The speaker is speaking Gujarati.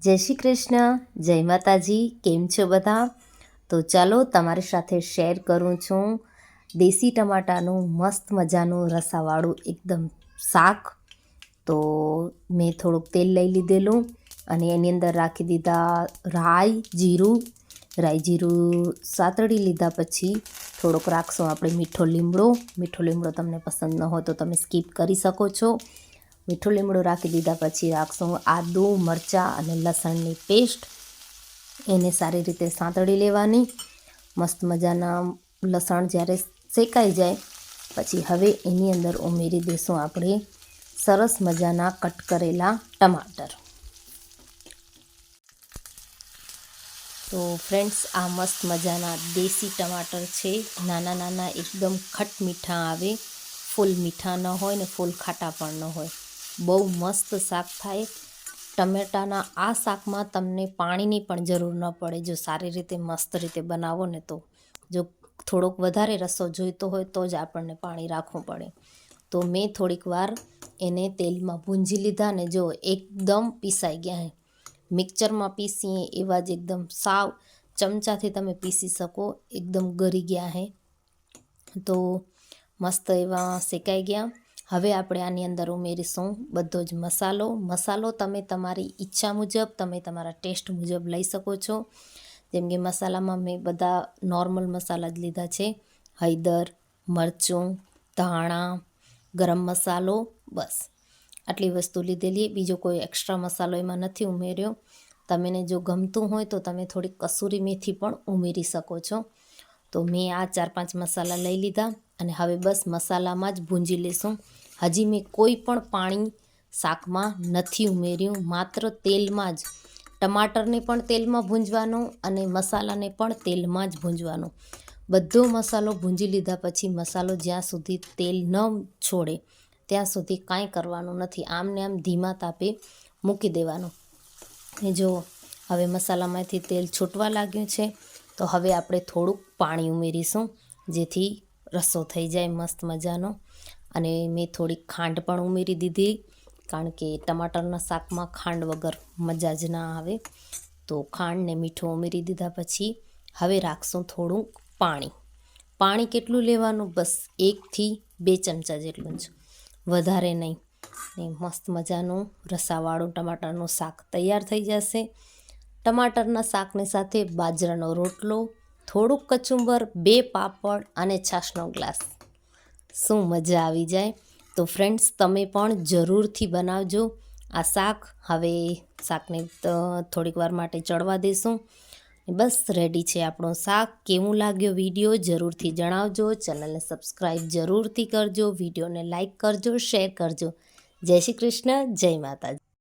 જય શ્રી કૃષ્ણ, જય માતાજી. કેમ છો બધા? તો ચાલો તમારી સાથે શેર કરું છું દેશી ટમાટાનું મસ્ત મજાનું રસાવાળું એકદમ શાક. તો મેં થોડુંક તેલ લઈ લીધેલું અને એની અંદર રાખી દીધા રાઈ જીરું સાતળી લીધા. પછી થોડોક રાખશું આપણે મીઠો લીમડો તમને પસંદ ન હોય તો તમે સ્કીપ કરી શકો છો. મીઠું લીમડું રાખી દીધા. પછી રાખશું આદું મરચાં અને લસણની પેસ્ટ. એને સારી રીતે સાંતળી લેવાની. મસ્ત મજાના લસણ જ્યારે શેકાઈ જાય પછી હવે એની અંદર ઉમેરી દઈશું આપણે સરસ મજાના કટ કરેલા ટમાટર. તો ફ્રેન્ડ્સ, આ મસ્ત મજાના દેશી ટમાટર છે. નાના નાના એકદમ ખટ મીઠા આવે, ફૂલ મીઠા ન હોય ને ફૂલ ખાટા પણ ન હોય. બહુ મસ્ત શાક થાય. ટમેટાના આ શાકમાં તમને પાણીની પણ જરૂર ન પડે જો સારી રીતે મસ્ત રીતે બનાવો ને તો. જો થોડોક વધારે રસો જોઈતો હોય તો જ આપણને પાણી રાખવું પડે. તો મેં થોડીક વાર એને તેલમાં ભૂંજી લીધા ને જો એકદમ પીસાઈ ગયા. મિક્સરમાં પીસીએ એવા જ એકદમ સાવ ચમચાથી તમે પીસી શકો, એકદમ ગળી ગયા હે. તો મસ્ત એવા શેકાઈ ગયા. હવે આપણે આની અંદર ઉમેરીશું બધો જ મસાલો તમે તમારી ઈચ્છા મુજબ, તમે તમારા ટેસ્ટ મુજબ લઈ શકો છો. જેમ કે મસાલામાં મેં બધા નોર્મલ મસાલા જ લીધા છે. હળદર, મરચું, ધાણા, ગરમ મસાલો, બસ આટલી વસ્તુ લીધેલી. બીજો કોઈ એક્સ્ટ્રા મસાલો એમાં નથી ઉમેર્યો. તમને જો ગમતું હોય તો તમે થોડીક કસૂરી મેથી પણ ઉમેરી શકો છો. તો મેં આ 4-5 મસાલા લઈ લીધા અને હવે બસ મસાલામાં જ ભૂંજી લેશું. હજી મેં કોઈ પણ પાણી શાકમાં નથી ઉમેર્યું, માત્ર તેલમાં જ. ટમાટરને પણ તેલમાં ભૂંજવાનું અને મસાલાને પણ તેલમાં જ ભૂંજવાનું. બધો મસાલો ભૂંજી લીધા પછી મસાલો જ્યાં સુધી તેલ ન છોડે ત્યાં સુધી કાંઈ કરવાનું નથી. આમને આમ ધીમા તાપે મૂકી દેવાનું. જો હવે મસાલામાંથી તેલ છૂટવા લાગ્યું છે તો હવે આપણે થોડુંક પાણી ઉમેરીશું જેથી રસો થઈ જાય મસ્ત મજાનો. અને મેં થોડીક ખાંડ પણ ઉમેરી દીધી કારણ કે ટમાટરના શાકમાં ખાંડ વગર મજા જ ના આવે. તો ખાંડ ને મીઠું ઉમેરી દીધા પછી હવે રાખશું થોડું પાણી કેટલું લેવાનું? બસ 1 થી 2 ચમચા જેટલું જ, વધારે નહીં. ને મસ્ત મજાનું રસાવાળું ટમાટરનું શાક તૈયાર થઈ જશે. ટમાટરના શાકની સાથે બાજરાનો રોટલો, થોડુંક કચુંબર, 2 પાપડ અને છાશનો ગ્લાસ. શું મજા આવી જાય. તો ફ્રેન્ડ્સ, તમે પણ જરૂરથી બનાવજો આ શાક. હવે શાકને થોડીક વાર માટે ચડવા દેશું. બસ રેડી છે આપણું શાક. કેવું લાગ્યો વિડીયો જરૂરથી જણાવજો. ચેનલને સબસ્ક્રાઈબ જરૂરથી કરજો. વિડીયોને લાઈક કરજો, શેર કરજો. જય શ્રી કૃષ્ણ, જય માતાજી.